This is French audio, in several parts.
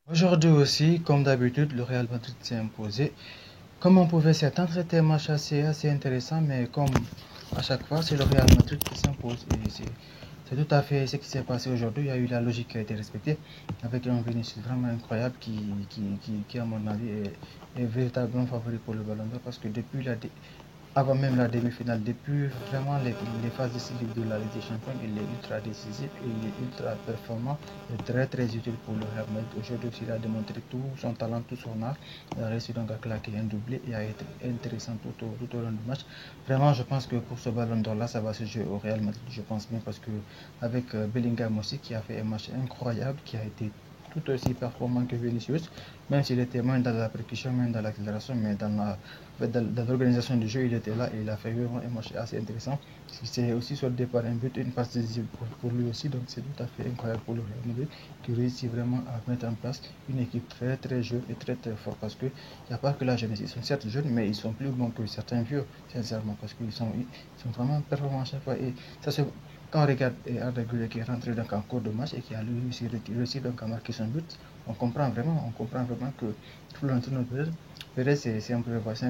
Aujourd'hui aussi, comme d'habitude, le Real Madrid s'est imposé. Comme on pouvait s'attendre, c'était un match assez intéressant, mais comme à chaque fois, c'est le Real Madrid qui s'impose. Et c'est tout à fait ce qui s'est passé aujourd'hui. Il y a eu la logique qui a été respectée, avec un Vinicius vraiment incroyable qui à mon avis, est véritablement favori pour le Ballon d'Or, parce que avant même la demi-finale, depuis vraiment les phases décisives de la Ligue des Champions, il est ultra décisif et il est ultra performant et très utile pour le Real Madrid. Aujourd'hui, il a démontré tout son talent, tout son art. Il a réussi donc à claquer un doublé et à être intéressant tout au long du match. Vraiment, je pense que pour ce Ballon d'Or là, ça va se jouer au Real Madrid, je pense bien, parce que avec Bellingham aussi qui a fait un match incroyable, qui a été tout aussi performant que Vinicius, même s'il était moins dans la percussion, moins dans l'accélération, mais dans l'organisation du jeu, il était là et il a fait vraiment un match assez intéressant. C'est aussi soldé par un but, une passe décisive pour lui aussi, donc c'est tout à fait incroyable pour le Real Madrid qui réussit vraiment à mettre en place une équipe très jeune et très forte, parce qu'il n'y a pas que la jeunesse, ils sont certes jeunes, mais ils sont plus bons que certains vieux, sincèrement, parce qu'ils sont vraiment performants à chaque fois. Et ça se quand on regarde Arda Güler qui est rentré donc en cours de match et qui a réussi donc à marquer son but, on comprend vraiment que Florentino Pérez, c'est un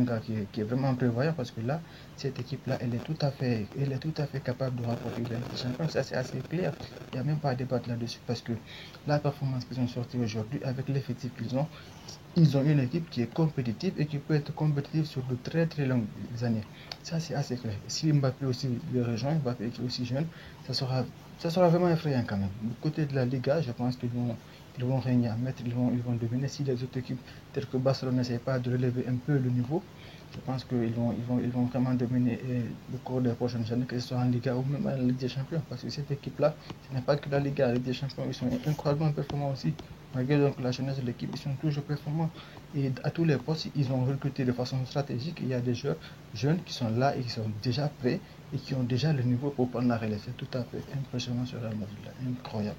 gars qui est vraiment prévoyant, parce que là, cette équipe-là, elle est tout à fait capable de remporter la Ligue des Champions. Ça, c'est assez clair. Il n'y a même pas à débattre là-dessus, parce que la performance qu'ils ont sortie aujourd'hui, avec l'effectif qu'ils ont, ils ont une équipe qui est compétitive et qui peut être compétitive sur de très longues années. Ça, c'est assez clair. Si Mbappé aussi le rejoint, Mbappé qui est aussi jeune, ça sera, ça sera vraiment effrayant quand même. Du côté de la Liga, je pense qu'ils vont régner à maître, ils vont dominer. Si les autres équipes, telles que Barcelone, n'essayent pas de relever un peu le niveau, je pense qu'ils vont vraiment dominer le cours des prochaines années, que ce soit en Liga ou même en Ligue des Champions. Parce que cette équipe-là, ce n'est pas que la Liga, la Ligue des Champions, ils sont incroyablement performants aussi. Malgré donc la jeunesse de l'équipe, ils sont toujours performants. Et à tous les postes, ils ont recruté de façon stratégique. Il y a des joueurs jeunes qui sont là et qui sont déjà prêts et qui ont déjà le niveau pour prendre la relève. C'est tout à fait impressionnant sur Real Madrid, incroyable.